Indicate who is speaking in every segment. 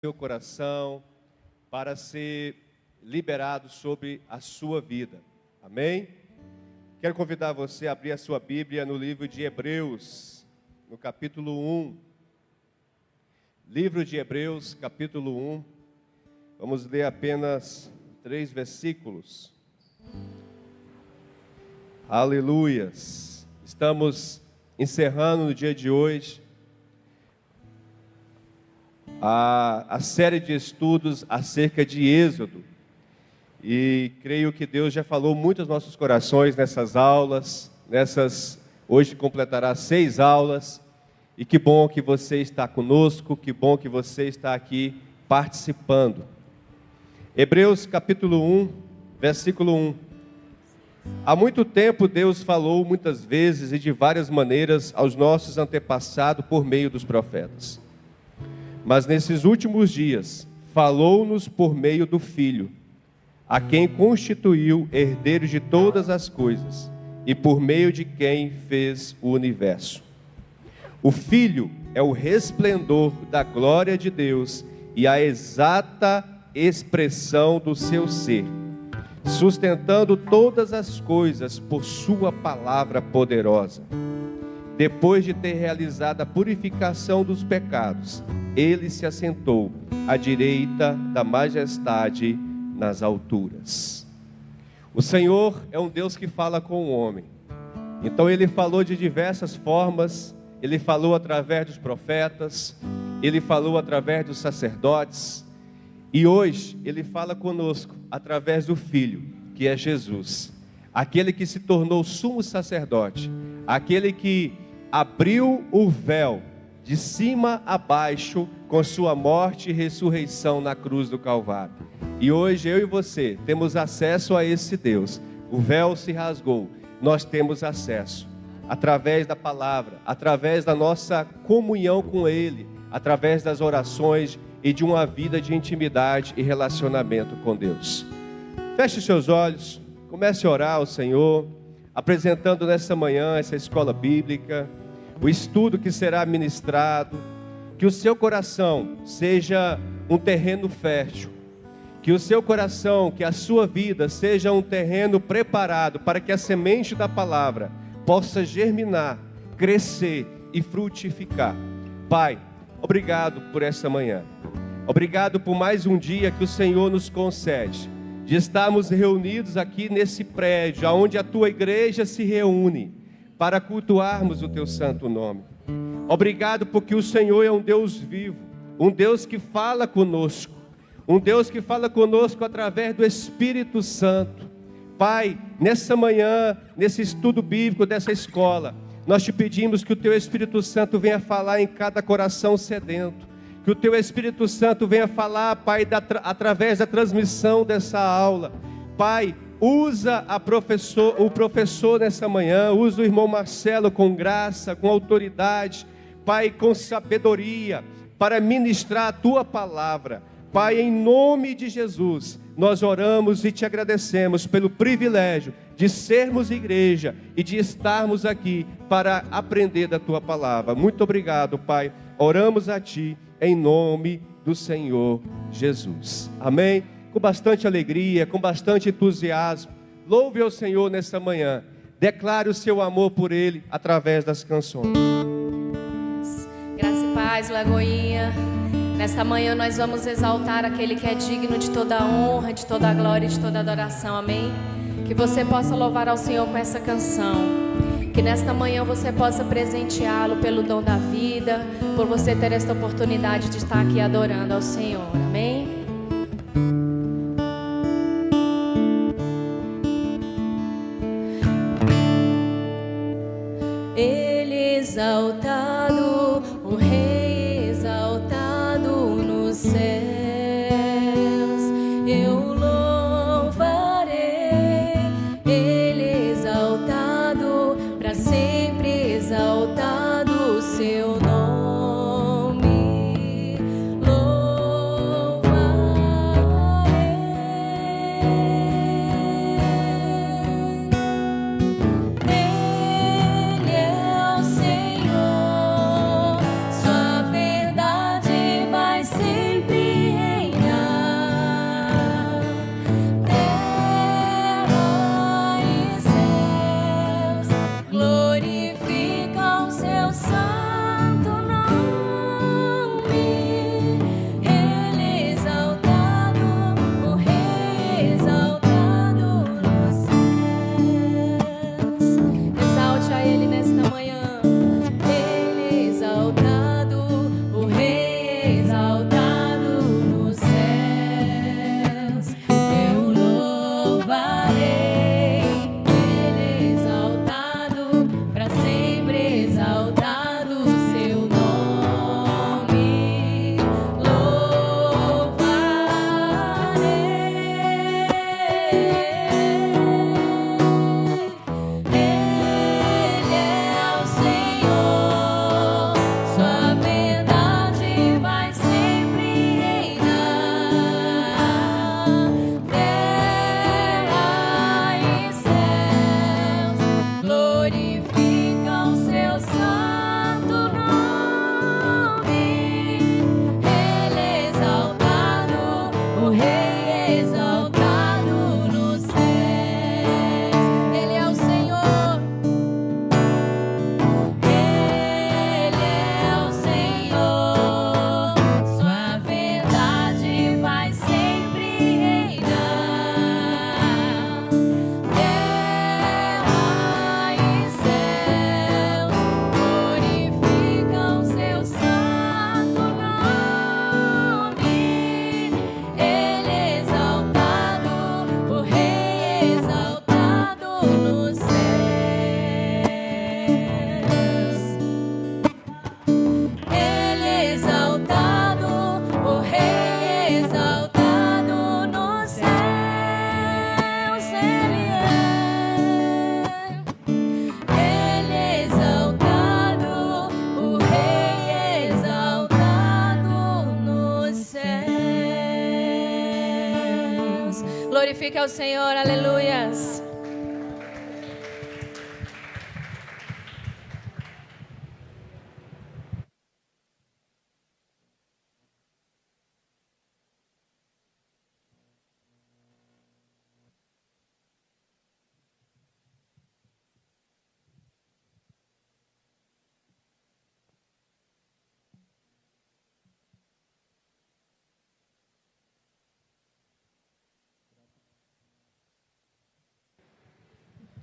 Speaker 1: seu coração, para ser liberado sobre a sua vida. Amém? Quero convidar você a abrir a sua Bíblia no livro de Hebreus, no capítulo 1. Livro de Hebreus, capítulo 1. Vamos ler apenas 3 versículos. Aleluias! Estamos encerrando no dia de hoje a série de estudos acerca de Êxodo. E creio que Deus já falou muito aos nossos corações nessas aulas. Hoje completará 6 aulas. E que bom que você está conosco, que bom que você está aqui participando. Hebreus capítulo 1, versículo 1. Há muito tempo Deus falou muitas vezes e de várias maneiras aos nossos antepassados por meio dos profetas. Mas nesses últimos dias, falou-nos por meio do Filho, a quem constituiu herdeiro de todas as coisas, e por meio de quem fez o universo. O Filho é o resplendor da glória de Deus e a exata expressão do seu ser, sustentando todas as coisas por sua palavra poderosa. Depois de ter realizado a purificação dos pecados, ele se assentou à direita da majestade nas alturas. O Senhor é um Deus que fala com o homem. Então ele falou de diversas formas. Ele falou através dos profetas, ele falou através dos sacerdotes, e hoje ele fala conosco através do Filho, que é Jesus, aquele que se tornou sumo sacerdote, aquele que abriu o véu de cima a baixo com sua morte e ressurreição na cruz do Calvário. E hoje eu e você temos acesso a esse Deus. O véu se rasgou, nós temos acesso através da palavra, através da nossa comunhão com Ele, através das orações e de uma vida de intimidade e relacionamento com Deus. Feche seus olhos, comece a orar ao Senhor, apresentando nessa manhã essa escola bíblica, o estudo que será ministrado, que o seu coração seja um terreno fértil, que o seu coração, que a sua vida seja um terreno preparado para que a semente da palavra possa germinar, crescer e frutificar. Pai, obrigado por esta manhã. Obrigado por mais um dia que o Senhor nos concede, de estarmos reunidos aqui nesse prédio, onde a tua igreja se reúne, para cultuarmos o teu santo nome. Obrigado porque o Senhor é um Deus vivo, um Deus que fala conosco, um Deus que fala conosco através do Espírito Santo. Pai, nessa manhã, nesse estudo bíblico dessa escola, nós te pedimos que o teu Espírito Santo venha falar em cada coração sedento, que o teu Espírito Santo venha falar, Pai, através da transmissão dessa aula. Pai, usa o professor nessa manhã, usa o irmão Marcelo com graça, com autoridade, Pai, com sabedoria, para ministrar a tua palavra. Pai, em nome de Jesus, nós oramos e te agradecemos pelo privilégio de sermos igreja e de estarmos aqui para aprender da tua palavra. Muito obrigado, Pai. Oramos a ti em nome do Senhor Jesus. Amém? Com bastante alegria, com bastante entusiasmo, louve ao Senhor nessa manhã. Declare o seu amor por Ele através das canções.
Speaker 2: Graça e paz, Lagoinha. Nesta manhã nós vamos exaltar aquele que é digno de toda a honra, de toda a glória e de toda a adoração, amém? Que você possa louvar ao Senhor com essa canção, que nesta manhã você possa presenteá-lo pelo dom da vida, por você ter esta oportunidade de estar aqui adorando ao Senhor, amém? Ele exaltado, um rei exaltado nos céus, eu louvarei. Ele exaltado, para sempre exaltado o seu nome. Louvarei. Glorifique ao Senhor, aleluias.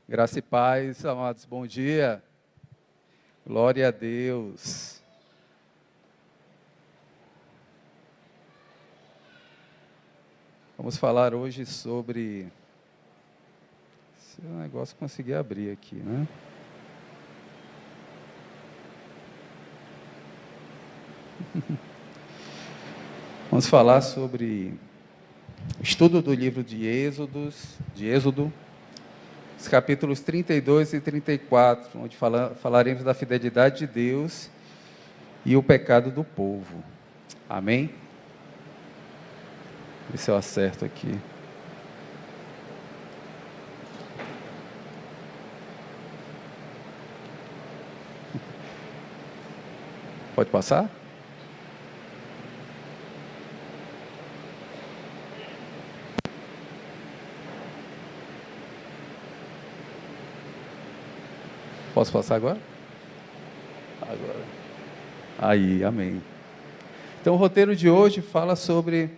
Speaker 3: Graça e paz, amados, bom dia. Glória a Deus. Vamos falar hoje sobre... Se o negócio conseguir abrir aqui, né? Vamos falar sobre o estudo do livro de Êxodo, os capítulos 32 e 34, onde falaremos da fidelidade de Deus e o pecado do povo. Amém? Ver se eu acerto aqui. Pode passar? Posso passar agora? Agora. Aí, amém. Então, o roteiro de hoje fala sobre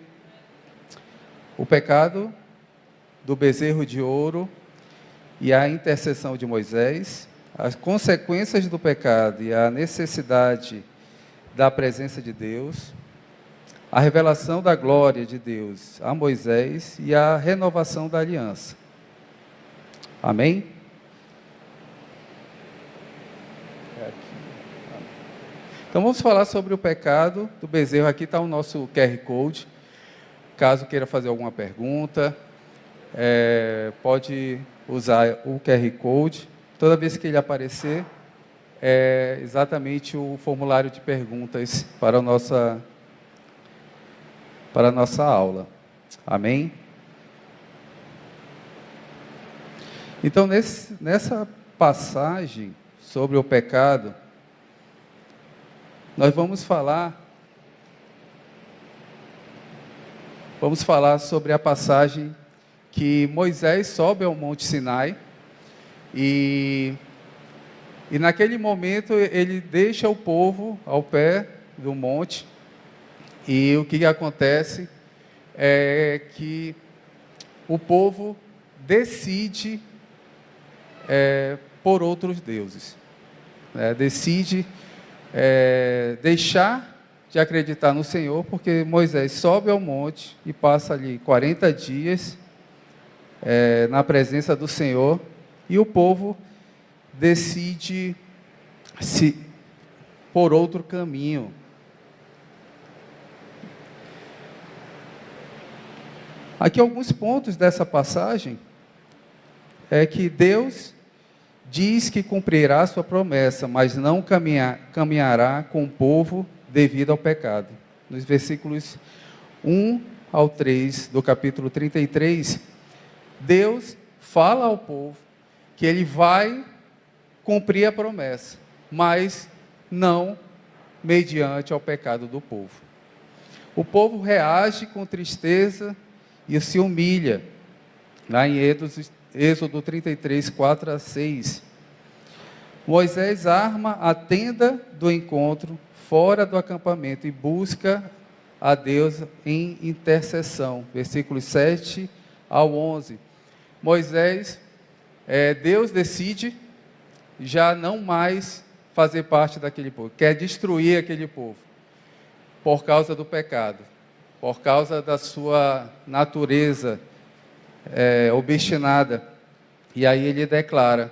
Speaker 3: o pecado do bezerro de ouro e a intercessão de Moisés, as consequências do pecado e a necessidade da presença de Deus, a revelação da glória de Deus a Moisés e a renovação da aliança. Amém? Então vamos falar sobre o pecado do bezerro. Aqui está o nosso QR Code. Caso queira fazer alguma pergunta, pode usar o QR Code. Toda vez que ele aparecer, é exatamente o formulário de perguntas para a nossa aula. Amém? Então, nessa passagem sobre o pecado, nós vamos falar sobre a passagem que Moisés sobe ao Monte Sinai e naquele momento ele deixa o povo ao pé do monte e o que acontece é que o povo decide por outros deuses, decide deixar de acreditar no Senhor, porque Moisés sobe ao monte e passa ali 40 dias na presença do Senhor, e o povo decide por outro caminho. Aqui alguns pontos dessa passagem é que Deus diz que cumprirá a sua promessa, mas não caminhará com o povo devido ao pecado. Nos versículos 1 ao 3 do capítulo 33, Deus fala ao povo que ele vai cumprir a promessa, mas não mediante ao pecado do povo. O povo reage com tristeza e se humilha, lá em Êxodo 33, 4 a 6. Moisés arma a tenda do encontro fora do acampamento e busca a Deus em intercessão. Versículos 7 ao 11. Deus decide já não mais fazer parte daquele povo, quer destruir aquele povo, por causa do pecado, por causa da sua natureza obstinada. E aí ele declara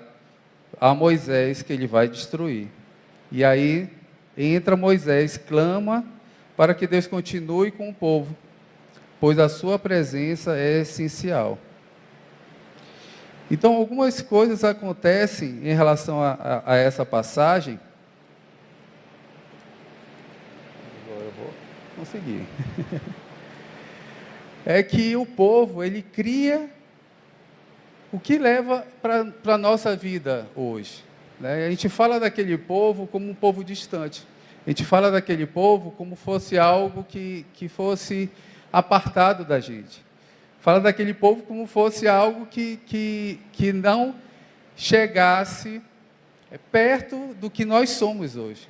Speaker 3: a Moisés que ele vai destruir. E aí entra Moisés, clama para que Deus continue com o povo, pois a sua presença é essencial. Então, algumas coisas acontecem em relação a essa passagem. Agora eu vou conseguir. é que o povo, ele cria o que leva para a nossa vida hoje, né? A gente fala daquele povo como um povo distante. A gente fala daquele povo como fosse algo que fosse apartado da gente. Fala daquele povo como fosse algo que não chegasse perto do que nós somos hoje.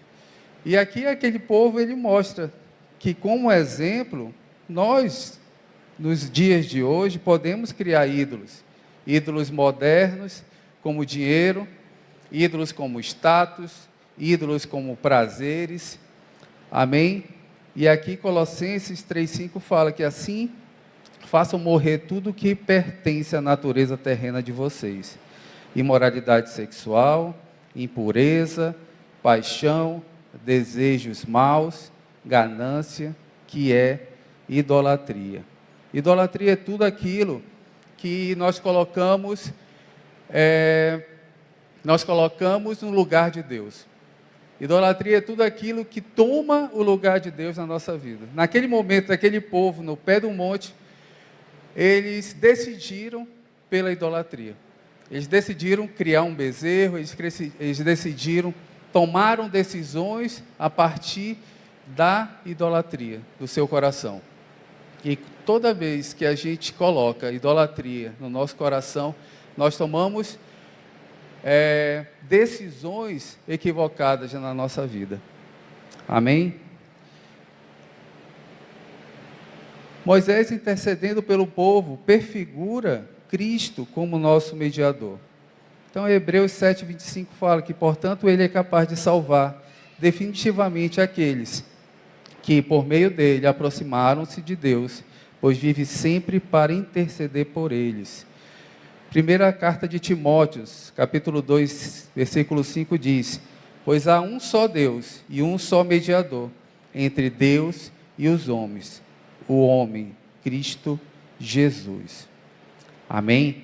Speaker 3: E aqui aquele povo, ele mostra que, como exemplo, nós, nos dias de hoje, podemos criar ídolos. Ídolos modernos, como dinheiro, ídolos como status, ídolos como prazeres. Amém? E aqui Colossenses 3,5 fala que assim façam morrer tudo que pertence à natureza terrena de vocês. Imoralidade sexual, impureza, paixão, desejos maus, ganância, que é idolatria. Idolatria é tudo aquilo que nós colocamos no lugar de Deus. Idolatria é tudo aquilo que toma o lugar de Deus na nossa vida. Naquele momento, aquele povo, no pé do monte, eles decidiram pela idolatria. Eles decidiram criar um bezerro, eles decidiram, tomaram decisões a partir da idolatria do seu coração. E toda vez que a gente coloca idolatria no nosso coração, nós tomamos decisões equivocadas na nossa vida. Amém? Moisés, intercedendo pelo povo, prefigura Cristo como nosso mediador. Então, Hebreus 7,25 fala que, portanto, ele é capaz de salvar definitivamente aqueles que, por meio dele, aproximaram-se de Deus, pois vive sempre para interceder por eles. Primeira carta de Timóteo, capítulo 2, versículo 5 diz: pois há um só Deus e um só mediador entre Deus e os homens, o homem, Cristo Jesus. Amém?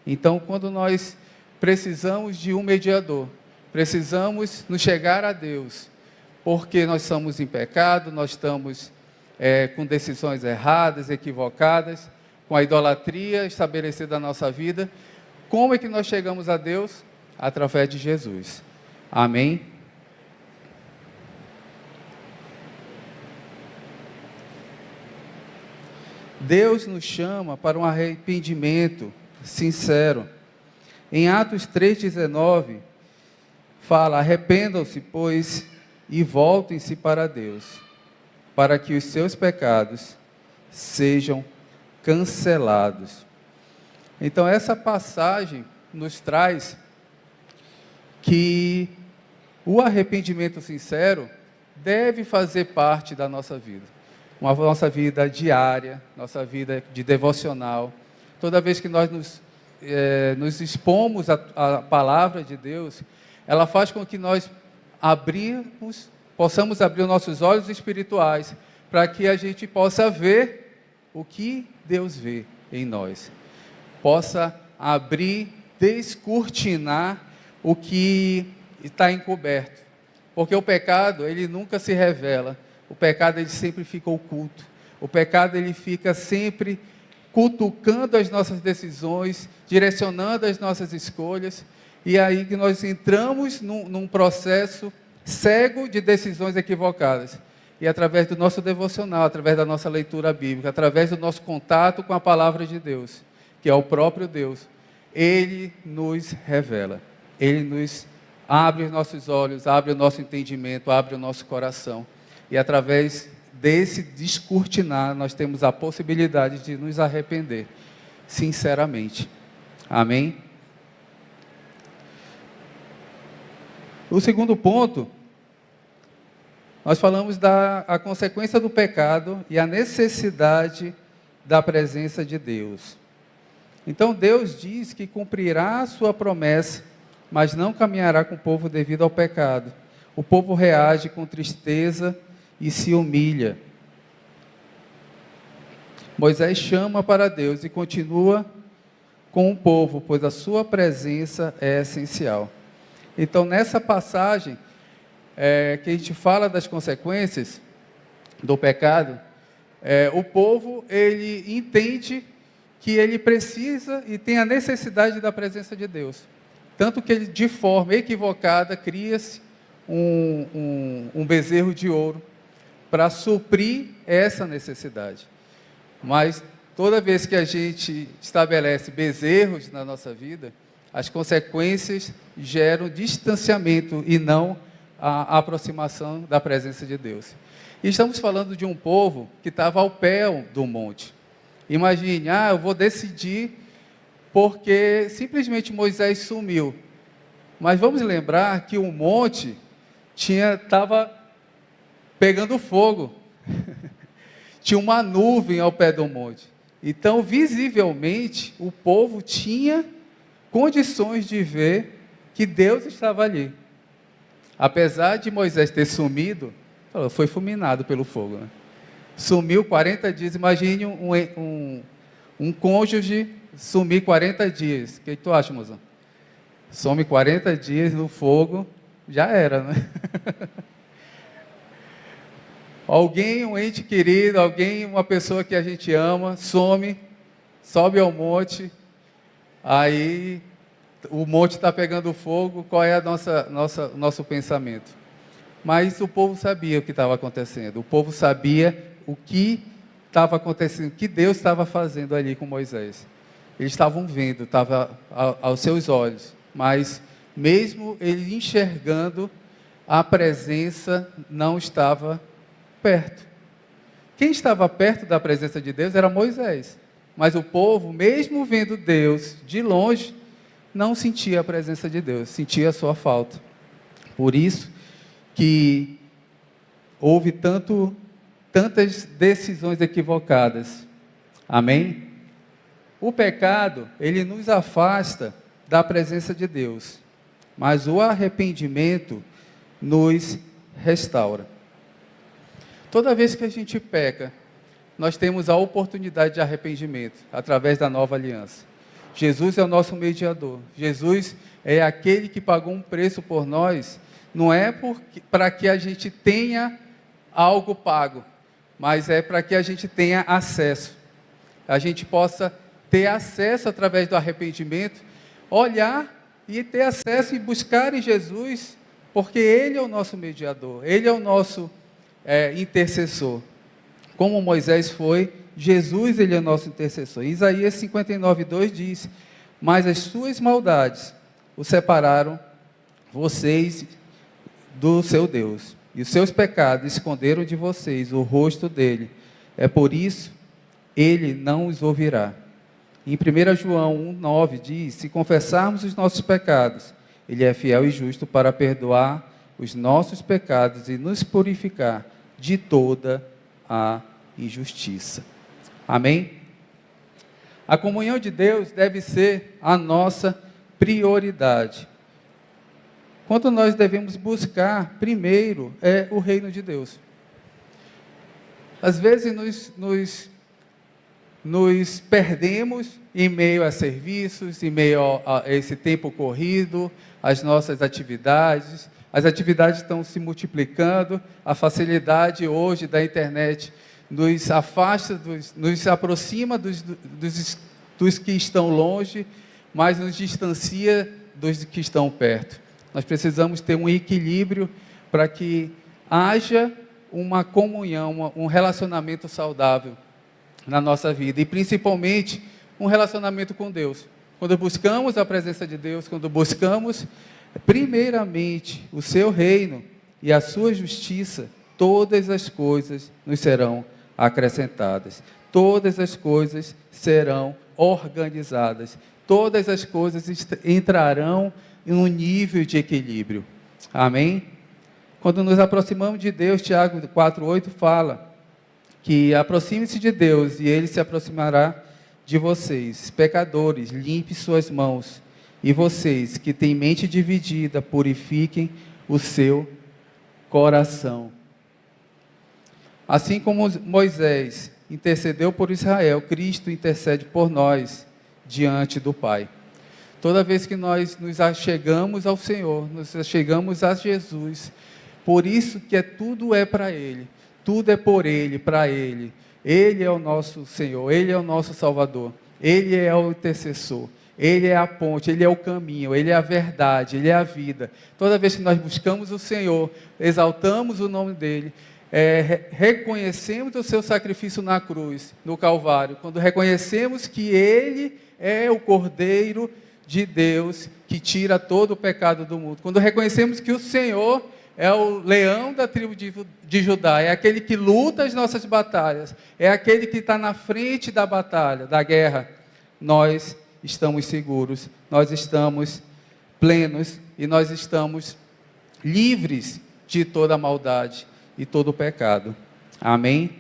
Speaker 3: Então, quando nós precisamos de um mediador, precisamos nos chegar a Deus, porque nós somos em pecado, nós estamos com decisões erradas, equivocadas, com a idolatria estabelecida na nossa vida. Como é que nós chegamos a Deus? Através de Jesus. Amém? Deus nos chama para um arrependimento sincero. Em Atos 3,19, fala: arrependam-se, pois, e voltem-se para Deus, para que os seus pecados sejam cancelados. Então, essa passagem nos traz que o arrependimento sincero deve fazer parte da nossa vida. Nossa vida diária, nossa vida de devocional. Toda vez que nós nos expomos à palavra de Deus, ela faz com que nós possamos abrir os nossos olhos espirituais, para que a gente possa ver o que Deus vê em nós. Possa abrir, descortinar o que está encoberto. Porque o pecado, ele nunca se revela. O pecado, ele sempre fica oculto. O pecado, ele fica sempre cutucando as nossas decisões, direcionando as nossas escolhas. E aí que nós entramos num processo cego de decisões equivocadas. E através do nosso devocional, através da nossa leitura bíblica, através do nosso contato com a palavra de Deus, que é o próprio Deus, Ele nos revela. Ele nos abre os nossos olhos, abre o nosso entendimento, abre o nosso coração. E através desse descortinar, nós temos a possibilidade de nos arrepender, sinceramente. Amém? O segundo ponto, nós falamos da consequência do pecado e a necessidade da presença de Deus. Então, Deus diz que cumprirá a sua promessa, mas não caminhará com o povo devido ao pecado. O povo reage com tristeza e se humilha. Moisés chama para Deus e continua com o povo, pois a sua presença é essencial. Então, nessa passagem, que a gente fala das consequências do pecado, o povo, ele entende que ele precisa e tem a necessidade da presença de Deus. Tanto que ele, de forma equivocada, cria-se um bezerro de ouro para suprir essa necessidade. Mas toda vez que a gente estabelece bezerros na nossa vida, as consequências geram distanciamento e não a aproximação da presença de Deus. E estamos falando de um povo que estava ao pé do monte. Imagine, eu vou decidir porque simplesmente Moisés sumiu. Mas vamos lembrar que o monte estava pegando fogo. Tinha uma nuvem ao pé do monte. Então, visivelmente, o povo tinha condições de ver que Deus estava ali. Apesar de Moisés ter sumido, foi fulminado pelo fogo, né? Sumiu 40 dias. Imagine um cônjuge sumir 40 dias. O que tu acha, mozão? Some 40 dias no fogo, já era, né? Alguém, um ente querido, uma pessoa que a gente ama, some, sobe ao monte, aí o monte está pegando fogo, qual é nosso pensamento? Mas o povo sabia o que estava acontecendo, o povo sabia o que estava acontecendo, o que Deus estava fazendo ali com Moisés. Eles estavam vendo, estava aos seus olhos, mas mesmo ele enxergando, a presença não estava perto. Quem estava perto da presença de Deus era Moisés, mas o povo, mesmo vendo Deus de longe, não sentia a presença de Deus, sentia a sua falta. Por isso que houve tantas decisões equivocadas. Amém? O pecado, ele nos afasta da presença de Deus, mas o arrependimento nos restaura. Toda vez que a gente peca, nós temos a oportunidade de arrependimento, através da nova aliança. Jesus é o nosso mediador. Jesus é aquele que pagou um preço por nós, não é para que a gente tenha algo pago, mas é para que a gente tenha acesso. A gente possa ter acesso através do arrependimento, olhar e ter acesso e buscar em Jesus, porque Ele é o nosso mediador, Ele é o nosso intercessor. Como Moisés foi, Jesus, Ele é o nosso intercessor. Isaías 59:2 diz: mas as suas maldades o separaram vocês do seu Deus, e os seus pecados esconderam de vocês o rosto dele. É por isso, ele não os ouvirá. Em 1 João 1:9 diz: se confessarmos os nossos pecados, ele é fiel e justo para perdoar os nossos pecados e nos purificar de toda a injustiça. Amém? A comunhão de Deus deve ser a nossa prioridade. Quanto nós devemos buscar, primeiro, é o reino de Deus. Às vezes nos perdemos em meio a serviços, em meio a esse tempo corrido, as nossas atividades. As atividades estão se multiplicando, a facilidade hoje da internet nos afasta, nos aproxima dos que estão longe, mas nos distancia dos que estão perto. Nós precisamos ter um equilíbrio para que haja uma comunhão, um relacionamento saudável na nossa vida, e principalmente um relacionamento com Deus. Quando buscamos a presença de Deus, quando buscamos primeiramente o seu reino e a sua justiça, todas as coisas nos serão acrescentadas, todas as coisas serão organizadas, todas as coisas entrarão em um nível de equilíbrio. Amém? Quando nos aproximamos de Deus, Tiago 4:8 fala que aproxime-se de Deus e Ele se aproximará de vocês. Pecadores, limpe suas mãos, e vocês que têm mente dividida, purifiquem o seu coração. Assim como Moisés intercedeu por Israel, Cristo intercede por nós diante do Pai. Toda vez que nós nos achegamos ao Senhor, nos achegamos a Jesus, por isso que tudo é para Ele, tudo é por Ele, para Ele. Ele é o nosso Senhor, Ele é o nosso Salvador, Ele é o intercessor, Ele é a ponte, Ele é o caminho, Ele é a verdade, Ele é a vida. Toda vez que nós buscamos o Senhor, exaltamos o nome dEle, reconhecemos o seu sacrifício na cruz, no Calvário, quando reconhecemos que Ele é o Cordeiro de Deus que tira todo o pecado do mundo, quando reconhecemos que o Senhor é o leão da tribo de Judá, é aquele que luta as nossas batalhas, é aquele que está na frente da batalha, da guerra, nós estamos seguros, nós estamos plenos e nós estamos livres de toda a maldade e todo o pecado. Amém?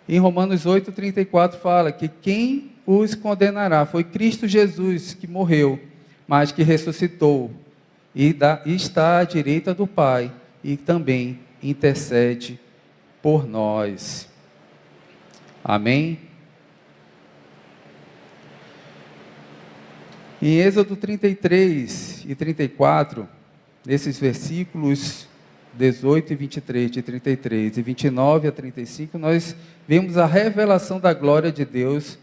Speaker 3: Em Romanos 8,34 fala que quem os condenará foi Cristo Jesus que morreu, mas que ressuscitou e está à direita do Pai e também intercede por nós. Amém? Em Êxodo 33 e 34, nesses versículos 18 e 23, de 33 e 29 a 35, nós vemos a revelação da glória de Deus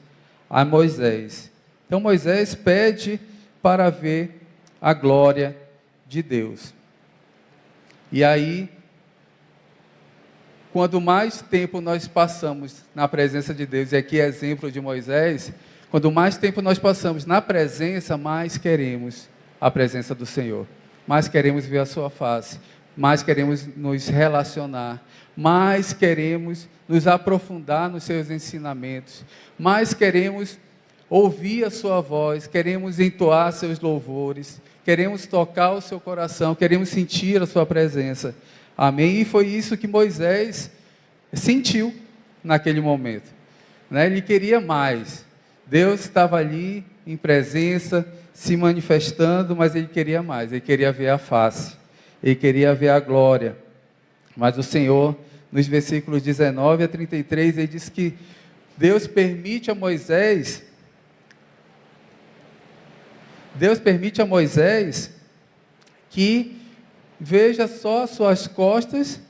Speaker 3: a Moisés. Então Moisés pede para ver a glória de Deus. E aí, quando mais tempo nós passamos na presença de Deus, e aqui é exemplo de Moisés, quando mais tempo nós passamos na presença, mais queremos a presença do Senhor, mais queremos ver a sua face, mais queremos nos relacionar, mais queremos nos aprofundar nos seus ensinamentos, mais queremos ouvir a sua voz, queremos entoar seus louvores, queremos tocar o seu coração, queremos sentir a sua presença. Amém? E foi isso que Moisés sentiu naquele momento, né? Ele queria mais. Deus estava ali em presença, se manifestando, mas ele queria mais, ele queria ver a face, ele queria ver a glória. Mas o Senhor, nos versículos 19 a 33, ele diz que Deus permite a Moisés que veja só as suas costas,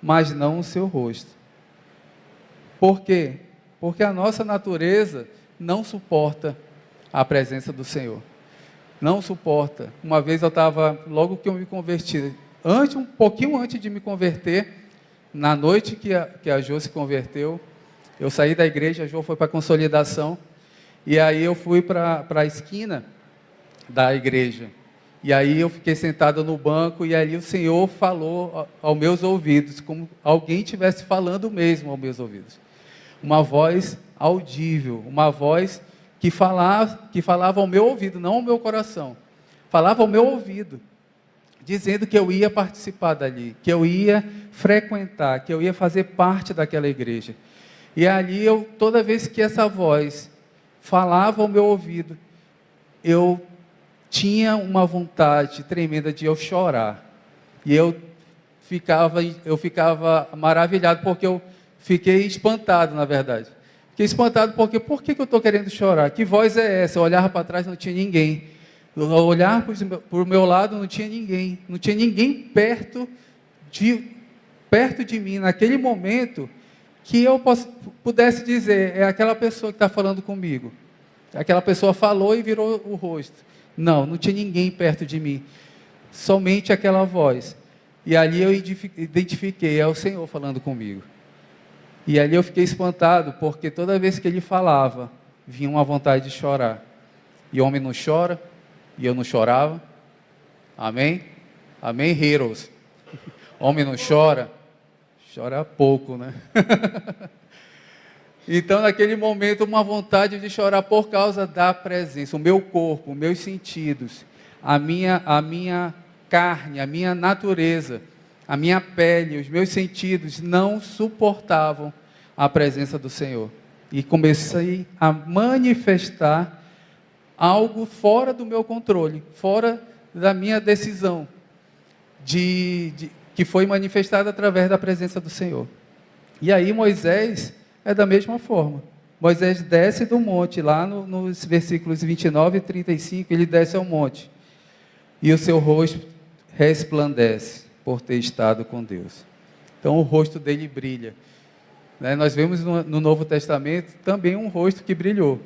Speaker 3: mas não o seu rosto. Por quê? Porque a nossa natureza não suporta a presença do Senhor. Não suporta. Uma vez eu estava, logo que eu me converti, um pouquinho antes de me converter, na noite que a Jo se converteu, eu saí da igreja, a Jo foi para a consolidação, e aí eu fui para a esquina da igreja. E aí eu fiquei sentado no banco, e ali o Senhor falou aos meus ouvidos, como alguém estivesse falando mesmo aos meus ouvidos. Uma voz audível, uma voz que falava ao meu ouvido, não ao meu coração. Falava ao meu ouvido, dizendo que eu ia participar dali, que eu ia frequentar, que eu ia fazer parte daquela igreja. E ali toda vez que essa voz falava ao meu ouvido, eu tinha uma vontade tremenda de eu chorar. E eu ficava maravilhado, porque eu fiquei espantado, na verdade. Fiquei espantado porque, por que eu estou querendo chorar? Que voz é essa? Eu olhava para trás, não tinha ninguém. Eu olhava para o meu lado, não tinha ninguém. Não tinha ninguém perto de mim, naquele momento, que eu pudesse dizer, é aquela pessoa que está falando comigo. Aquela pessoa falou e virou o rosto. Não tinha ninguém perto de mim. Somente aquela voz. E ali eu identifiquei, é o Senhor falando comigo. E ali eu fiquei espantado, porque toda vez que ele falava, vinha uma vontade de chorar. E homem não chora, e eu não chorava. Amém? Amém, heroes? Homem não chora? Chora pouco, né? Então, naquele momento, uma vontade de chorar por causa da presença. O meu corpo, os meus sentidos, a minha carne, a minha natureza, a minha pele, os meus sentidos não suportavam a presença do Senhor. E comecei a manifestar algo fora do meu controle, fora da minha decisão, que foi manifestada através da presença do Senhor. E aí Moisés é da mesma forma. Moisés desce do monte, lá nos versículos 29 e 35, ele desce ao monte. E o seu rosto resplandece por ter estado com Deus. Então o rosto dele brilha. né? Nós vemos no Novo Testamento também um rosto que brilhou.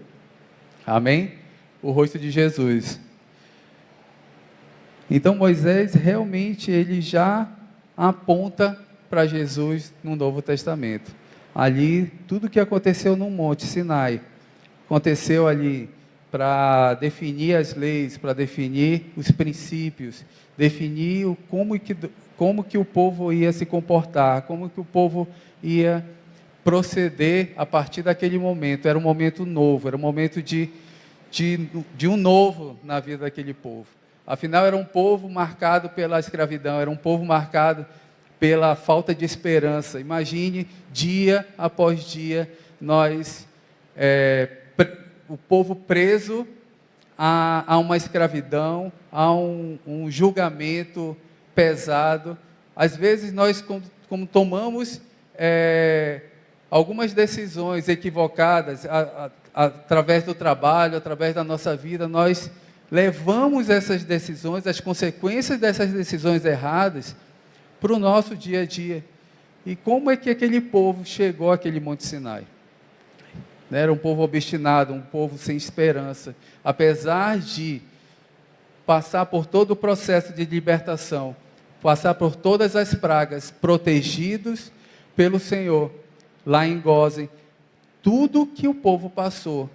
Speaker 3: Amém? O rosto de Jesus. Então Moisés realmente ele já aponta para Jesus no Novo Testamento. Ali, tudo que aconteceu no Monte Sinai, aconteceu ali para definir as leis, para definir os princípios, definir como que o povo ia se comportar, como que o povo ia proceder a partir daquele momento. Era um momento novo, era um momento de um novo na vida daquele povo. Afinal, era um povo marcado pela escravidão, era um povo marcado pela falta de esperança. Imagine, dia após dia, o povo preso a uma escravidão, a um julgamento pesado. Às vezes nós, como tomamos algumas decisões equivocadas, através do trabalho, através da nossa vida, nós levamos essas decisões, as consequências dessas decisões erradas, para o nosso dia a dia. E como é que aquele povo chegou àquele Monte Sinai? Era um povo obstinado, um povo sem esperança. Apesar de passar por todo o processo de libertação, passar por todas as pragas, protegidos pelo Senhor, lá em Gósen, tudo que o povo passou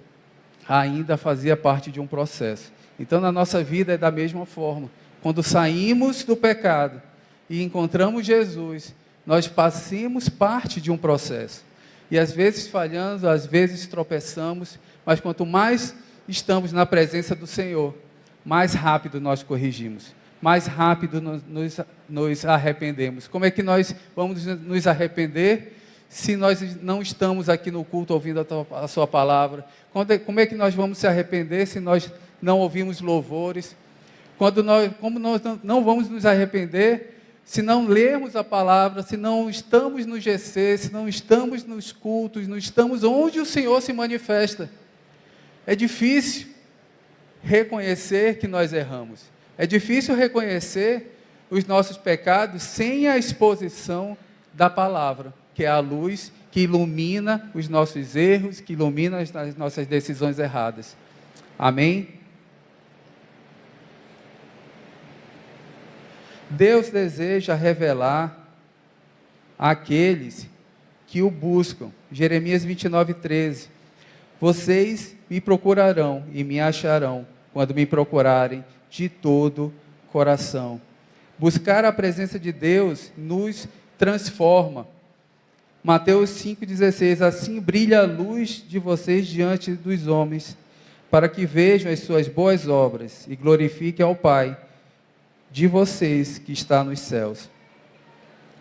Speaker 3: ainda fazia parte de um processo. Então, na nossa vida é da mesma forma. Quando saímos do pecado e encontramos Jesus, nós passamos parte de um processo. E às vezes falhamos, às vezes tropeçamos, mas quanto mais estamos na presença do Senhor, mais rápido nós corrigimos, mais rápido nos arrependemos. Como é que nós vamos nos arrepender se nós não estamos aqui no culto ouvindo a sua palavra? Como é que nós vamos se arrepender se nós não ouvimos louvores? Como nós não vamos nos arrepender se não lermos a palavra, se não estamos no GC, se não estamos nos cultos, não estamos onde o Senhor se manifesta? É difícil reconhecer que nós erramos. É difícil reconhecer os nossos pecados sem a exposição da palavra, que é a luz que ilumina os nossos erros, que ilumina as nossas decisões erradas. Amém? Deus deseja revelar àqueles que o buscam. Jeremias 29:13. Vocês me procurarão e me acharão quando me procurarem de todo coração. Buscar a presença de Deus nos transforma. Mateus 5,16. Assim brilha a luz de vocês diante dos homens, para que vejam as suas boas obras e glorifiquem ao Pai de vocês que está nos céus.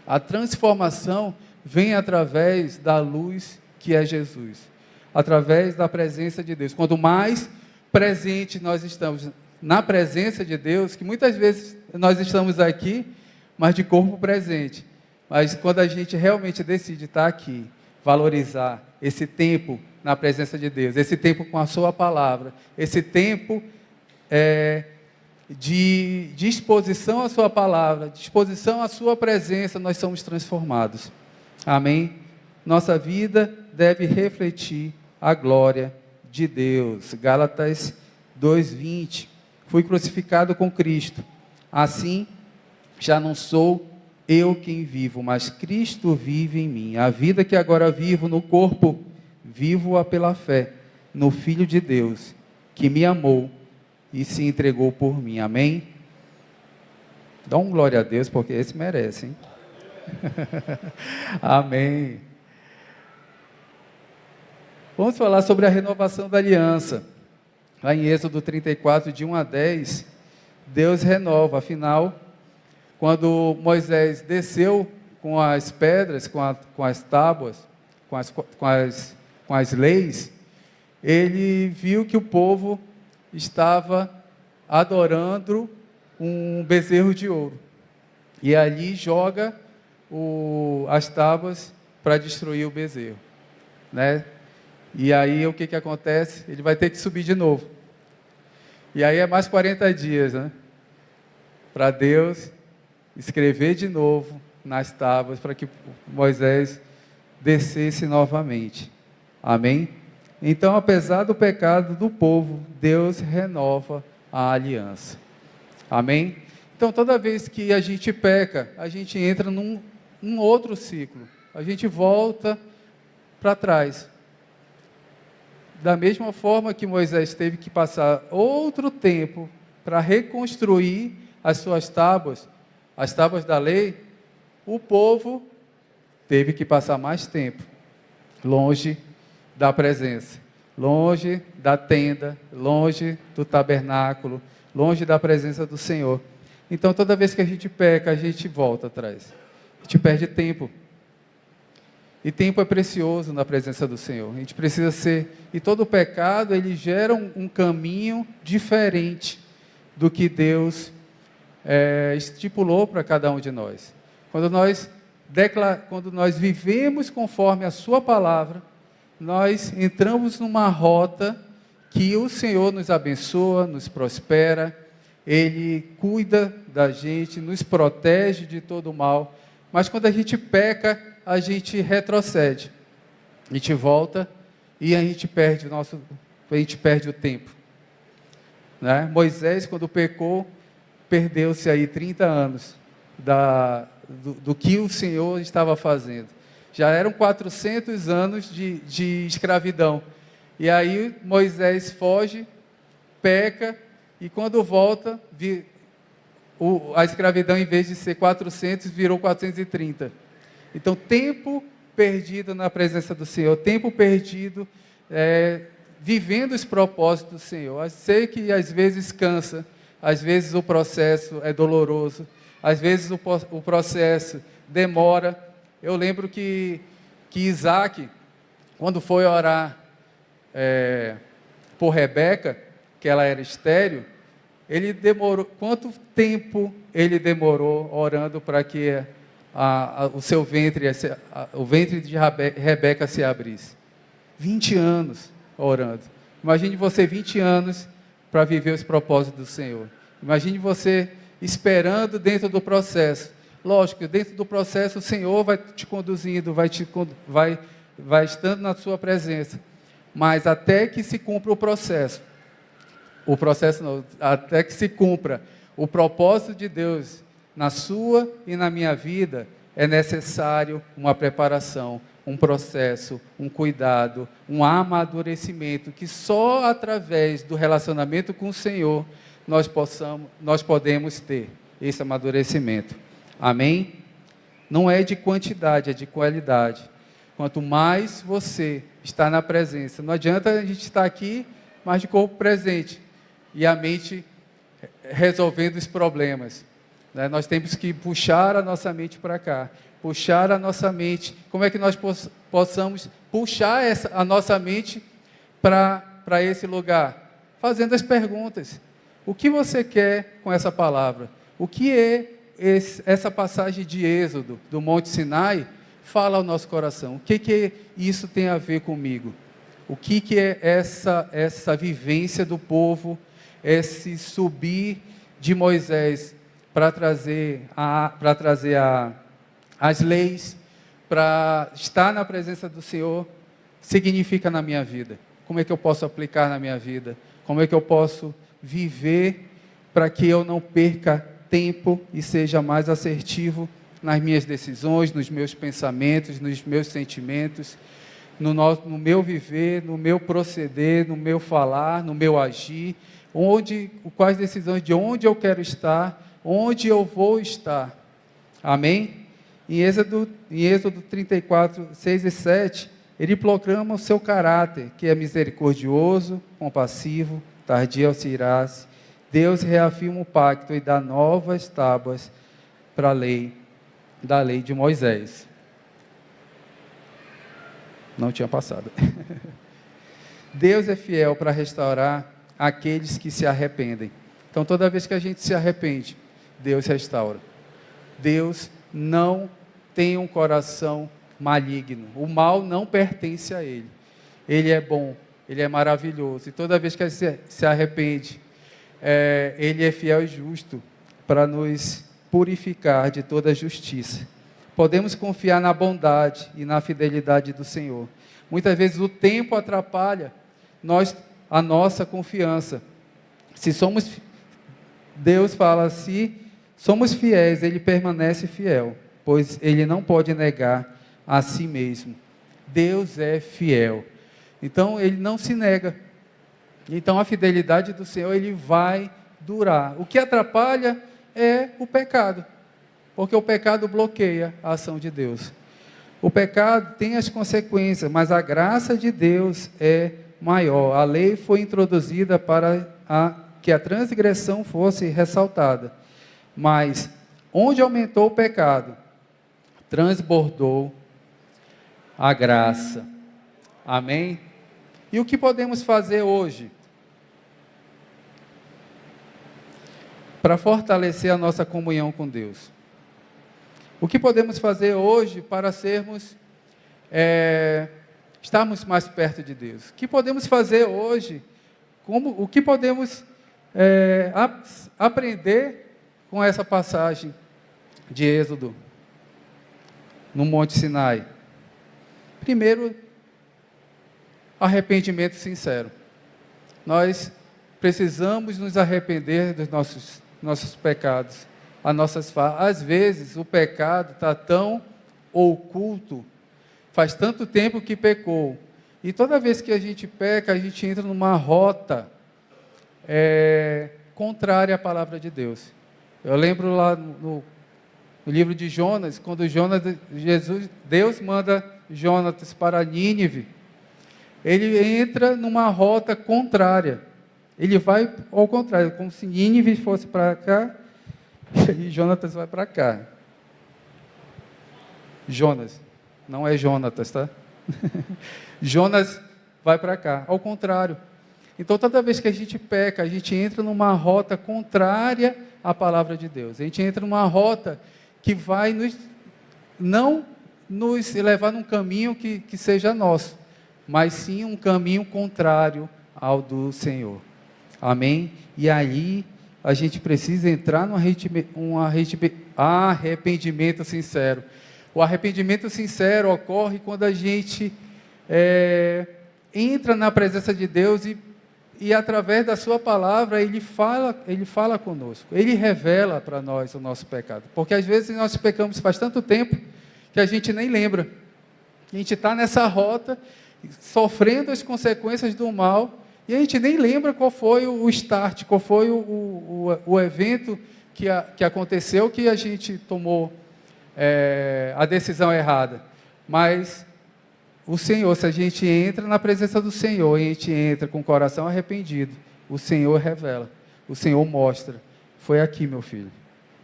Speaker 3: A transformação vem através da luz que é Jesus, através da presença de Deus. Quanto mais presente nós estamos na presença de Deus, que muitas vezes nós estamos aqui, mas de corpo presente, mas quando a gente realmente decide estar aqui, valorizar esse tempo na presença de Deus, esse tempo com a sua palavra, esse tempo de disposição à sua palavra, disposição à sua presença, nós somos transformados. Amém? Nossa vida deve refletir a glória de Deus. Gálatas 2:20. Fui crucificado com Cristo. Assim, já não sou eu quem vivo, mas Cristo vive em mim. A vida que agora vivo no corpo, vivo-a pela fé no Filho de Deus, que me amou e se entregou por mim. Amém? Dá um glória a Deus, porque esse merece, hein? Amém. Vamos falar sobre a renovação da aliança. Lá em Êxodo 34, de 1 a 10, Deus renova. Afinal, quando Moisés desceu com as pedras, com as tábuas, com as leis, ele viu que o povo estava adorando um bezerro de ouro. E ali joga as tábuas para destruir o bezerro, né? E aí o que acontece? Ele vai ter que subir de novo. E aí é mais 40 dias, né? Para Deus escrever de novo nas tábuas, para que Moisés descesse novamente. Amém? Então, apesar do pecado do povo, Deus renova a aliança. Amém? Então, toda vez que a gente peca, a gente entra num outro ciclo. A gente volta para trás. Da mesma forma que Moisés teve que passar outro tempo para reconstruir as suas tábuas, as tábuas da lei, o povo teve que passar mais tempo longe da presença, longe da tenda, longe do tabernáculo, longe da presença do Senhor. Então, toda vez que a gente peca, a gente volta atrás. A gente perde tempo. E tempo é precioso na presença do Senhor. A gente precisa ser... E todo pecado, ele gera um caminho diferente do que Deus estipulou para cada um de nós. Quando nós vivemos conforme a sua palavra, nós entramos numa rota que o Senhor nos abençoa, nos prospera, Ele cuida da gente, nos protege de todo o mal. Mas quando a gente peca, a gente retrocede. A gente volta e a gente perde o tempo. Né? Moisés, quando pecou, perdeu-se aí 30 anos do que o Senhor estava fazendo. Já eram 400 anos de escravidão. E aí Moisés foge, peca, e quando volta, a escravidão, em vez de ser 400, virou 430. Então, tempo perdido na presença do Senhor, tempo perdido vivendo os propósitos do Senhor. Eu sei que às vezes cansa, às vezes o processo é doloroso, às vezes o processo demora. Eu lembro que Isaac, quando foi orar por Rebeca, que ela era estéril, ele demorou, quanto tempo ele demorou orando para que o seu ventre, o ventre de Rebeca se abrisse? 20 anos orando. Imagine você 20 anos para viver os propósitos do Senhor. Imagine você esperando dentro do processo. Lógico, dentro do processo o Senhor vai te conduzindo, vai estando na sua presença. Mas até que se cumpra até que se cumpra o propósito de Deus na sua e na minha vida, é necessário uma preparação, um processo, um cuidado, um amadurecimento, que só através do relacionamento com o Senhor nós podemos ter esse amadurecimento. Amém? Não é de quantidade, é de qualidade. Quanto mais você está na presença, não adianta a gente estar aqui, mas de corpo presente, e a mente resolvendo os problemas. Nós temos que puxar a nossa mente para cá, puxar a nossa mente. Como é que nós possamos puxar a nossa mente para esse lugar? Fazendo as perguntas. O que você quer com essa palavra? O que é essa passagem de Êxodo, do Monte Sinai, fala ao nosso coração? O que isso tem a ver comigo? O que é essa vivência do povo, esse subir de Moisés para trazer as leis, para estar na presença do Senhor, significa na minha vida? Como é que eu posso aplicar na minha vida? Como é que eu posso viver para que eu não perca tempo e seja mais assertivo nas minhas decisões, nos meus pensamentos, nos meus sentimentos, no meu viver, no meu proceder, no meu falar, no meu agir, quais decisões de onde eu quero estar, onde eu vou estar. Amém? Em Êxodo 34, 6 e 7, ele proclama o seu caráter, que é misericordioso, compassivo, tardio ao se irar-se. Deus reafirma o pacto e dá novas tábuas para a lei, da lei de Moisés. Não tinha passado. Deus é fiel para restaurar aqueles que se arrependem. Então, toda vez que a gente se arrepende, Deus restaura. Deus não tem um coração maligno. O mal não pertence a Ele. Ele é bom, Ele é maravilhoso. E toda vez que a gente se arrepende, Ele é fiel e justo para nos purificar de toda justiça, podemos confiar na bondade e na fidelidade do Senhor. Muitas vezes o tempo atrapalha a nossa confiança. Deus fala, se somos fiéis, Ele permanece fiel, pois Ele não pode negar a si mesmo. Deus é fiel, então Ele não se nega. Então a fidelidade do Senhor, Ele vai durar. O que atrapalha é o pecado, porque o pecado bloqueia a ação de Deus. O pecado tem as consequências, mas a graça de Deus é maior. A lei foi introduzida para que a transgressão fosse ressaltada, mas onde aumentou o pecado, transbordou a graça. Amém? E o que podemos fazer hoje para fortalecer a nossa comunhão com Deus? O que podemos fazer hoje para estarmos mais perto de Deus? O que podemos fazer hoje? O que podemos aprender com essa passagem de Êxodo no Monte Sinai? Primeiro, arrependimento sincero. Nós precisamos nos arrepender dos nossos pecados, às vezes o pecado está tão oculto, faz tanto tempo que pecou, e toda vez que a gente peca, a gente entra numa rota contrária à palavra de Deus. Eu lembro lá no livro de Jonas, quando Deus manda Jonas para Nínive, ele entra numa rota contrária, ele vai ao contrário, como se Nínive fosse para cá, e Jonatas vai para cá. Jonas, não é Jonatas, tá? Jonas vai para cá, ao contrário. Então, toda vez que a gente peca, a gente entra numa rota contrária à palavra de Deus. A gente entra numa rota que vai não nos levar num caminho que seja nosso, mas sim um caminho contrário ao do Senhor. Amém? E aí a gente precisa entrar num arrependimento sincero. O arrependimento sincero ocorre quando a gente entra na presença de Deus e através da sua palavra ele fala conosco, ele revela para nós o nosso pecado, porque às vezes nós pecamos faz tanto tempo que a gente nem lembra, a gente está nessa rota, sofrendo as consequências do mal, e a gente nem lembra qual foi o start, qual foi o evento que aconteceu, que a gente tomou a decisão errada. Mas o Senhor, se a gente entra na presença do Senhor, e a gente entra com o coração arrependido, o Senhor revela, o Senhor mostra, foi aqui, meu filho,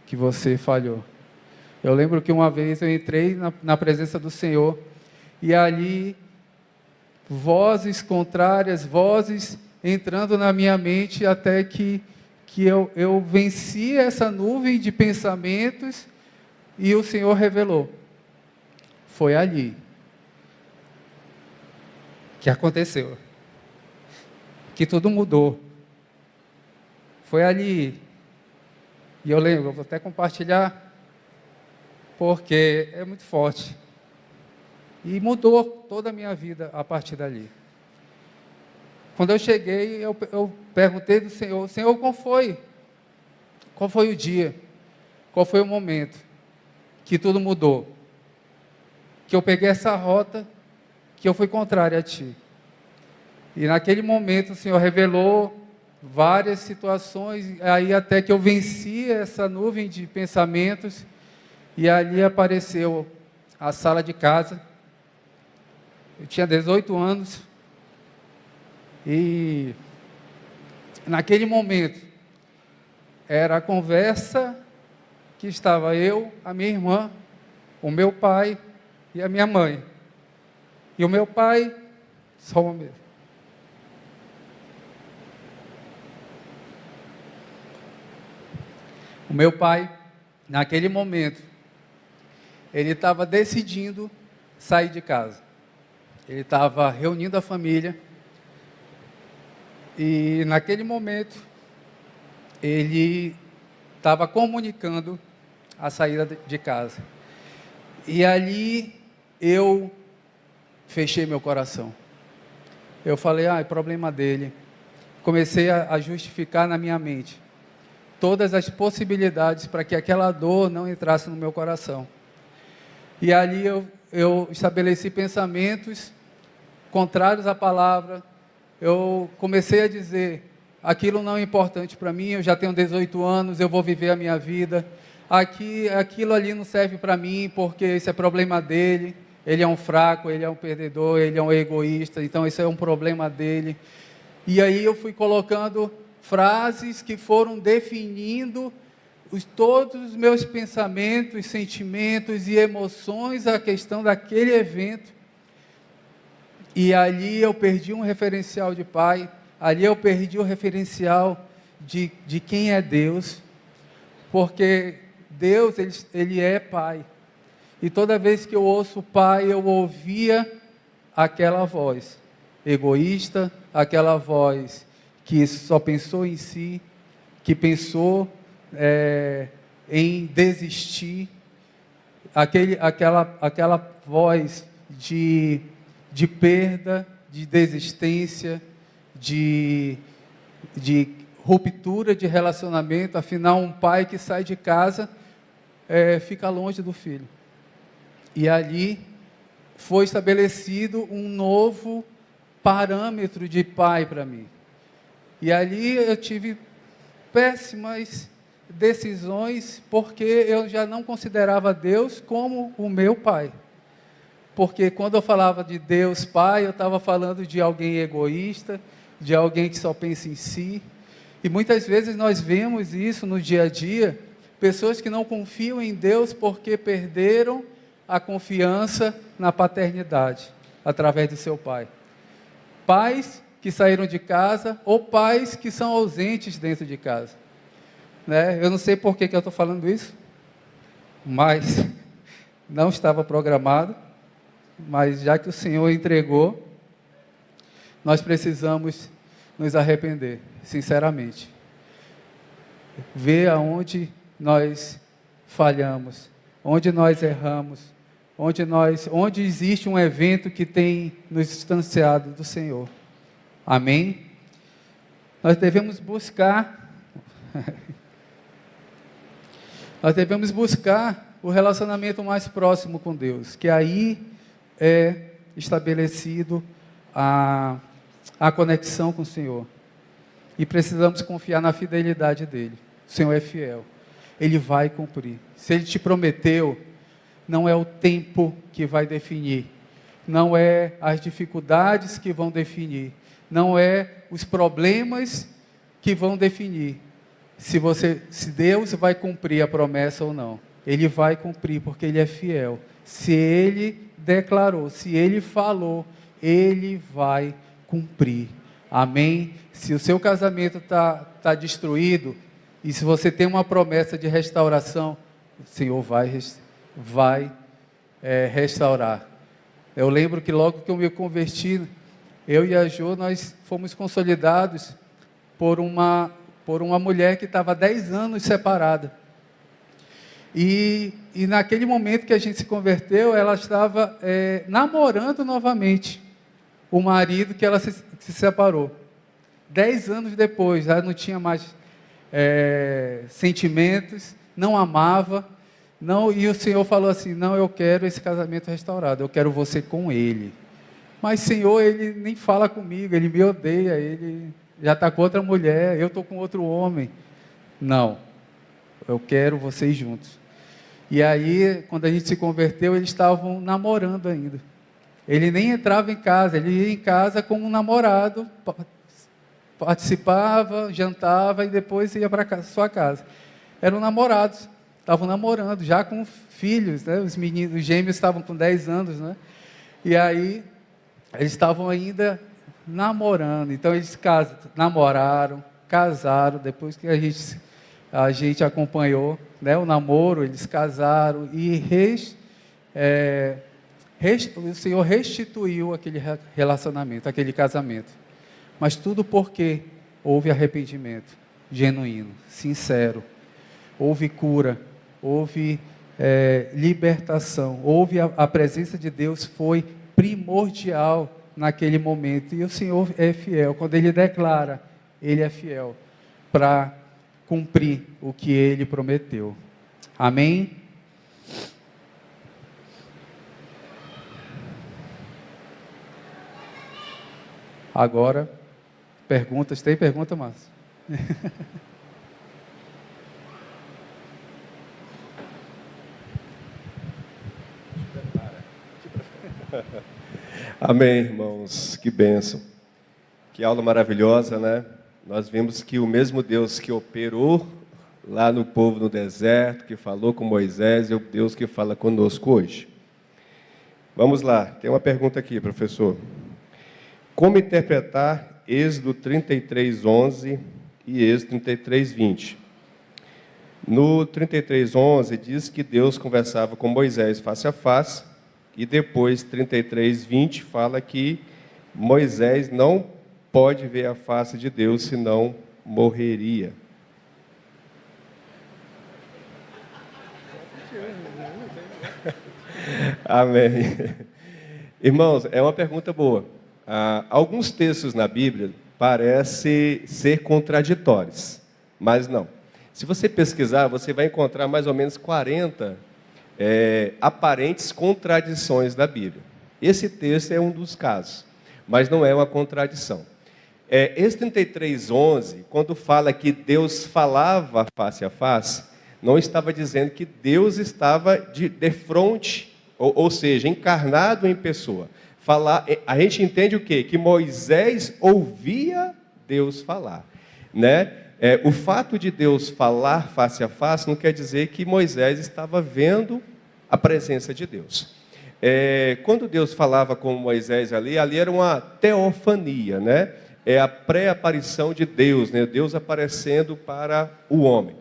Speaker 3: que você falhou. Eu lembro que uma vez eu entrei na presença do Senhor, e ali vozes contrárias, vozes entrando na minha mente, até que eu venci essa nuvem de pensamentos, e o Senhor revelou. Foi ali que aconteceu, que tudo mudou. Foi ali, e eu lembro, eu vou até compartilhar, porque é muito forte. E mudou toda a minha vida a partir dali. Quando eu cheguei, eu perguntei do Senhor, Senhor, qual foi? Qual foi o dia? Qual foi o momento que tudo mudou? Que eu peguei essa rota, que eu fui contrário a Ti. E naquele momento o Senhor revelou várias situações, aí até que eu venci essa nuvem de pensamentos, e ali apareceu a sala de casa. Eu tinha 18 anos, e naquele momento, era a conversa que estava eu, a minha irmã, o meu pai e a minha mãe. E o meu pai, só um momento. O meu pai, naquele momento, ele estava decidindo sair de casa. Ele estava reunindo a família, e naquele momento, ele estava comunicando a saída de casa. E ali eu fechei meu coração. Eu falei, é problema dele. Comecei a justificar na minha mente todas as possibilidades para que aquela dor não entrasse no meu coração. E ali eu estabeleci pensamentos contrários à palavra. Eu comecei a dizer, aquilo não é importante para mim, eu já tenho 18 anos, eu vou viver a minha vida. Aquilo ali não serve para mim, porque esse é problema dele. Ele é um fraco, ele é um perdedor, ele é um egoísta, então esse é um problema dele. E aí eu fui colocando frases que foram definindo todos os meus pensamentos, sentimentos e emoções à questão daquele evento. E ali eu perdi um referencial de pai, ali eu perdi o referencial de quem é Deus, porque Deus, ele é pai. E toda vez que eu ouço o pai, eu ouvia aquela voz egoísta, aquela voz que só pensou em si, que pensou em desistir, aquela voz de perda, de desistência, de ruptura de relacionamento. Afinal, um pai que sai de casa fica longe do filho. E ali foi estabelecido um novo parâmetro de pai para mim. E ali eu tive péssimas decisões, porque eu já não considerava Deus como o meu pai. Porque quando eu falava de Deus pai, eu estava falando de alguém egoísta, de alguém que só pensa em si. E muitas vezes nós vemos isso no dia a dia, pessoas que não confiam em Deus porque perderam a confiança na paternidade, através de seu pai. Pais que saíram de casa, ou pais que são ausentes dentro de casa. Eu não sei por que eu estou falando isso, mas não estava programado, mas já que o Senhor entregou, nós precisamos nos arrepender, sinceramente. Ver aonde nós falhamos, onde nós erramos, onde existe um evento que tem nos distanciado do Senhor. Amém? Nós devemos buscar o relacionamento mais próximo com Deus, que aí é estabelecido a conexão com o Senhor. E precisamos confiar na fidelidade dEle. O Senhor é fiel. Ele vai cumprir. Se Ele te prometeu, não é o tempo que vai definir. Não é as dificuldades que vão definir. Não é os problemas que vão definir se Deus vai cumprir a promessa ou não. Ele vai cumprir porque Ele é fiel. Se Ele declarou, se Ele falou, Ele vai cumprir. Amém? Se o seu casamento está destruído, e se você tem uma promessa de restauração, o Senhor vai restaurar. Eu lembro que logo que eu me converti, eu e a Jo, nós fomos consolidados por uma mulher que estava 10 anos separada. E naquele momento que a gente se converteu, ela estava namorando novamente o marido que ela se separou. 10 anos depois, ela não tinha mais sentimentos, não amava, e o Senhor falou assim, não, eu quero esse casamento restaurado, eu quero você com ele. Mas, Senhor, ele nem fala comigo, ele me odeia, ele já está com outra mulher, eu estou com outro homem. Não, eu quero vocês juntos. E aí, quando a gente se converteu, eles estavam namorando ainda. Ele nem entrava em casa, ele ia em casa como um namorado, participava, jantava e depois ia para sua casa. Eram namorados, estavam namorando, já com filhos, né? Os meninos, os gêmeos estavam com 10 anos, né? E aí, eles estavam ainda namorando, então eles namoraram, casaram, depois que a gente acompanhou, né, o namoro, eles casaram e o Senhor restituiu aquele relacionamento, aquele casamento. Mas tudo porque houve arrependimento genuíno, sincero, houve cura, houve libertação. Houve a presença de Deus, foi primordial naquele momento. E o Senhor é fiel. Quando Ele declara, Ele é fiel para cumprir o que Ele prometeu. Amém? Agora, perguntas. Tem pergunta, Márcio?
Speaker 1: Amém, irmãos. Que bênção. Que aula maravilhosa, né? Nós vimos que o mesmo Deus que operou lá no povo no deserto, que falou com Moisés, é o Deus que fala conosco hoje. Vamos lá, tem uma pergunta aqui, professor. Como interpretar Êxodo 33:11 e Êxodo 33:20? No 33:11 diz que Deus conversava com Moisés face a face, e depois 33:20 fala que Moisés não pode ver a face de Deus, senão morreria. Amém. Irmãos, é uma pergunta boa. Alguns textos na Bíblia parecem ser contraditórios, mas não. Se você pesquisar, você vai encontrar mais ou menos 40 aparentes contradições da Bíblia. Esse texto é um dos casos, mas não é uma contradição. Esse 33:11, quando fala que Deus falava face a face, não estava dizendo que Deus estava de frente, ou seja, encarnado em pessoa. A gente entende o quê? Que Moisés ouvia Deus falar, né? O fato de Deus falar face a face não quer dizer que Moisés estava vendo a presença de Deus. Quando Deus falava com Moisés ali era uma teofania, né? É a pré-aparição de Deus, né? Deus aparecendo para o homem.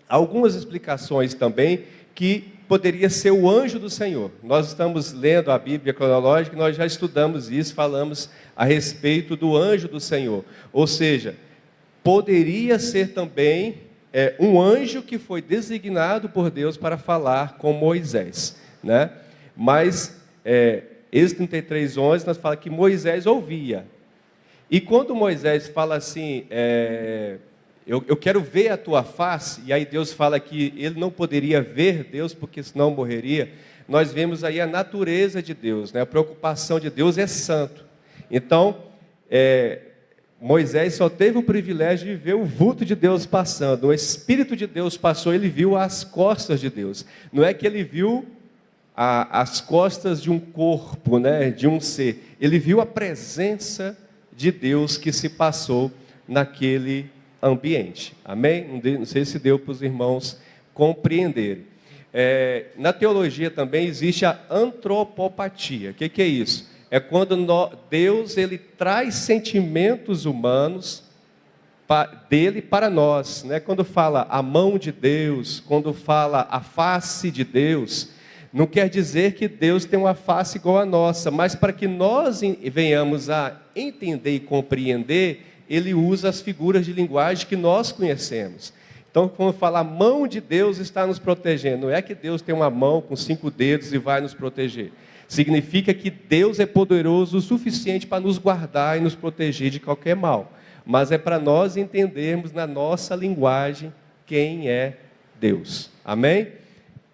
Speaker 1: Algumas explicações também que poderia ser o anjo do Senhor. Nós estamos lendo a Bíblia cronológica, nós já estudamos isso, falamos a respeito do anjo do Senhor. Ou seja, poderia ser também um anjo que foi designado por Deus para falar com Moisés, né? Mas, Êxodo 33:11, nós fala que Moisés ouvia. E quando Moisés fala assim, eu quero ver a tua face, e aí Deus fala que ele não poderia ver Deus, porque senão morreria, nós vemos aí a natureza de Deus, né? A preocupação de Deus é santo. Então, Moisés só teve o privilégio de ver o vulto de Deus passando, o Espírito de Deus passou, ele viu as costas de Deus. Não é que ele viu as costas de um corpo, né? De um ser. Ele viu a presença de Deus que se passou naquele ambiente. Amém? Não sei se deu para os irmãos compreenderem. Na teologia também existe a antropopatia. O que é isso? É quando Deus ele traz sentimentos humanos dele para nós, né? Quando fala a mão de Deus, quando fala a face de Deus, não quer dizer que Deus tem uma face igual a nossa, mas para que nós venhamos a entender e compreender, ele usa as figuras de linguagem que nós conhecemos. Então, quando fala a mão de Deus está nos protegendo, não é que Deus tem uma mão com 5 dedos e vai nos proteger. Significa que Deus é poderoso o suficiente para nos guardar e nos proteger de qualquer mal. Mas é para nós entendermos na nossa linguagem quem é Deus. Amém?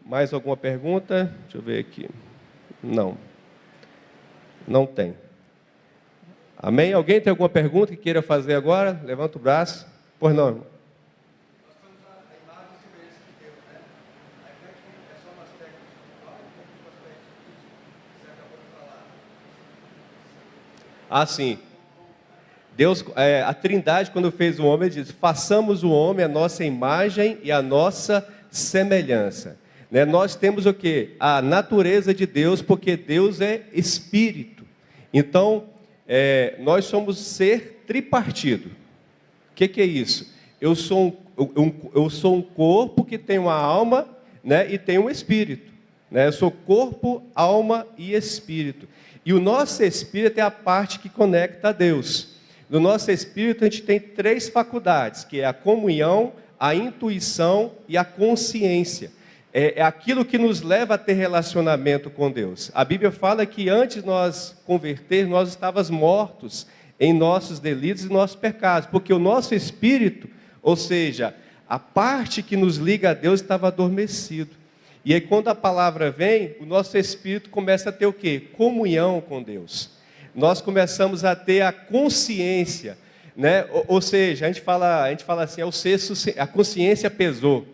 Speaker 1: Mais alguma pergunta? Deixa eu ver aqui. Não. Não tem. Amém? Alguém tem alguma pergunta que queira fazer agora? Levanta o braço. Pois não, irmão. Sim. Deus, a Trindade, quando fez o homem, ele disse: façamos o homem a nossa imagem e a nossa semelhança. Né? Nós temos o quê? A natureza de Deus, porque Deus é espírito. Então, nós somos ser tripartido. O que é isso? Eu sou um corpo que tem uma alma, né, e tem um espírito. Né? Eu sou corpo, alma e espírito. E o nosso espírito é a parte que conecta a Deus. No nosso espírito a gente tem 3 faculdades, que é a comunhão, a intuição e a consciência. é aquilo que nos leva a ter relacionamento com Deus. A Bíblia fala que antes de nós converter, nós estávamos mortos em nossos delitos e nossos pecados, porque o nosso espírito, ou seja, a parte que nos liga a Deus estava adormecido. E aí quando a palavra vem, o nosso espírito começa a ter o quê? Comunhão com Deus. Nós começamos a ter a consciência, né? Ou seja, a gente fala assim, a consciência pesou.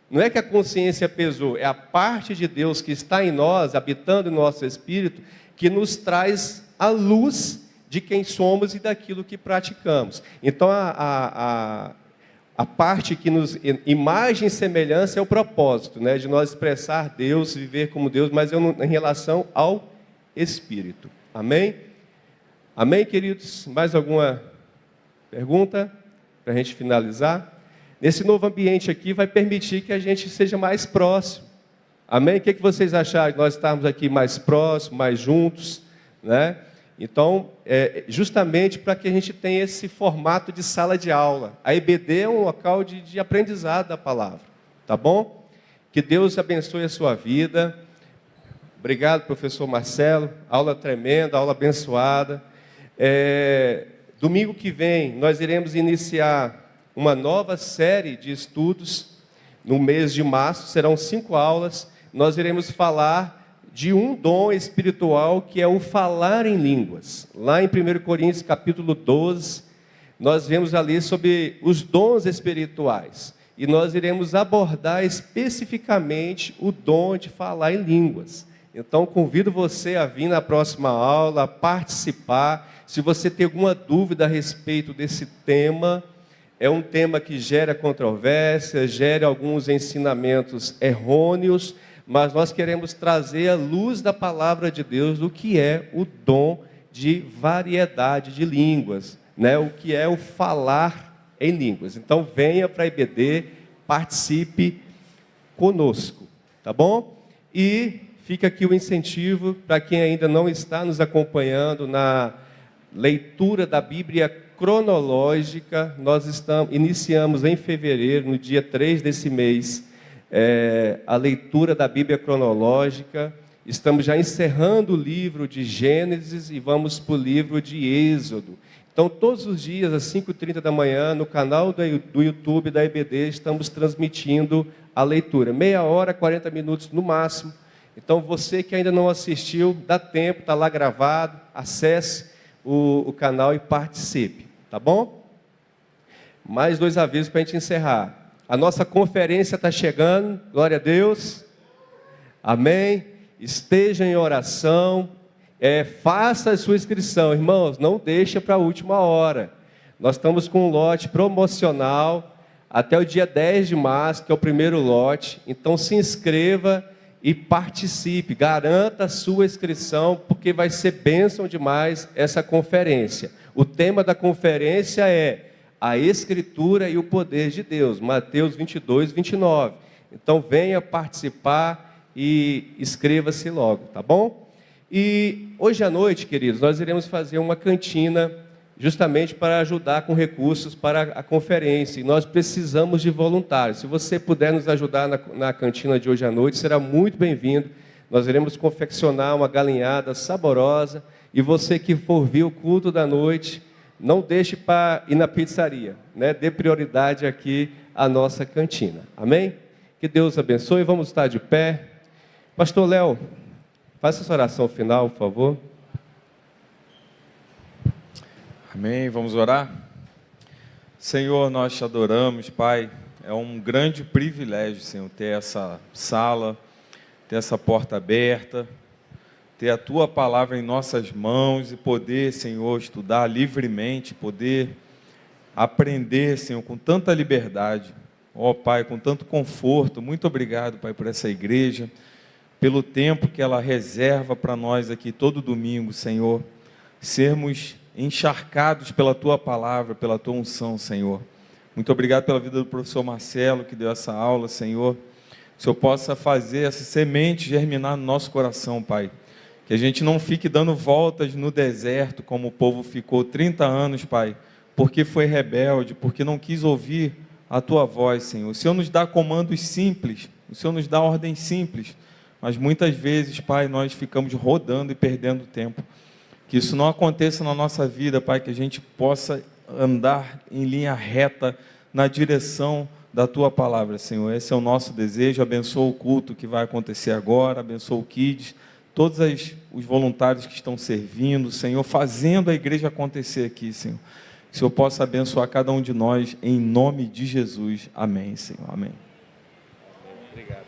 Speaker 1: Não é que a consciência pesou, é a parte de Deus que está em nós, habitando em nosso espírito, que nos traz a luz de quem somos e daquilo que praticamos. Então, a parte que nos... Imagem e semelhança é o propósito, né? De nós expressar Deus, viver como Deus, mas em relação ao Espírito. Amém? Amém, queridos? Mais alguma pergunta para a gente finalizar? Nesse novo ambiente aqui vai permitir que a gente seja mais próximo. Amém? O que vocês acharam de nós estarmos aqui mais próximos, mais juntos, né? Então, justamente para que a gente tenha esse formato de sala de aula. A EBD é um local de aprendizado da palavra, tá bom? Que Deus abençoe a sua vida. Obrigado, professor Marcelo. Aula tremenda, aula abençoada. Domingo que vem, nós iremos iniciar uma nova série de estudos. No mês de março, serão 5 aulas. Nós iremos falar de um dom espiritual que é o falar em línguas. Lá em 1 Coríntios capítulo 12, nós vemos ali sobre os dons espirituais. E nós iremos abordar especificamente o dom de falar em línguas. Então, convido você a vir na próxima aula, a participar. Se você tem alguma dúvida a respeito desse tema, é um tema que gera controvérsia, gera alguns ensinamentos errôneos, mas nós queremos trazer a luz da palavra de Deus do que é o dom de variedade de línguas, né? O que é o falar em línguas. Então, venha para a IBD, participe conosco, tá bom? E fica aqui o incentivo para quem ainda não está nos acompanhando na leitura da Bíblia cronológica. Nós iniciamos em fevereiro, no dia 3 desse mês, a leitura da Bíblia cronológica. Estamos já encerrando o livro de Gênesis e vamos para o livro de Êxodo. Então, todos os dias, às 5h30 da manhã, no canal do YouTube da EBD, estamos transmitindo a leitura. Meia hora, 40 minutos no máximo. Então, você que ainda não assistiu, dá tempo, está lá gravado, acesse o canal e participe, tá bom? Mais 2 avisos para a gente encerrar. A nossa conferência está chegando, glória a Deus, amém? Esteja em oração, faça a sua inscrição, irmãos, não deixa para a última hora. Nós estamos com um lote promocional até o dia 10 de março, que é o primeiro lote, então se inscreva e participe, garanta a sua inscrição, porque vai ser bênção demais essa conferência. O tema da conferência é a Escritura e o poder de Deus, Mateus 22, 29. Então venha participar e inscreva-se logo, tá bom? E hoje à noite, queridos, nós iremos fazer uma cantina justamente para ajudar com recursos para a conferência. E nós precisamos de voluntários. Se você puder nos ajudar na cantina de hoje à noite, será muito bem-vindo. Nós iremos confeccionar uma galinhada saborosa. E você que for vir o culto da noite, não deixe para ir na pizzaria, né? Dê prioridade aqui à nossa cantina. Amém? Que Deus abençoe. Vamos estar de pé. Pastor Léo, faça essa oração final, por favor.
Speaker 4: Amém, vamos orar? Senhor, nós te adoramos, Pai. É um grande privilégio, Senhor, ter essa sala, ter essa porta aberta, ter a Tua palavra em nossas mãos e poder, Senhor, estudar livremente, poder aprender, Senhor, com tanta liberdade. Ó, Pai, com tanto conforto. Muito obrigado, Pai, por essa igreja, pelo tempo que ela reserva para nós aqui todo domingo, Senhor, sermos encharcados pela Tua palavra, pela Tua unção, Senhor. Muito obrigado pela vida do professor Marcelo, que deu essa aula, Senhor. Que o Senhor possa fazer essa semente germinar no nosso coração, Pai. Que a gente não fique dando voltas no deserto, como o povo ficou 30 anos, Pai, porque foi rebelde, porque não quis ouvir a Tua voz, Senhor. O Senhor nos dá comandos simples, O Senhor nos dá ordem simples, mas muitas vezes, Pai, nós ficamos rodando e perdendo tempo. Que isso não aconteça na nossa vida, Pai, que a gente possa andar em linha reta na direção da Tua palavra, Senhor. Esse é o nosso desejo. Abençoa o culto que vai acontecer agora, abençoa o Kids, todos os voluntários que estão servindo, Senhor, fazendo a igreja acontecer aqui, Senhor. Que o Senhor possa abençoar cada um de nós, em nome de Jesus. Amém, Senhor. Amém.
Speaker 1: Obrigado.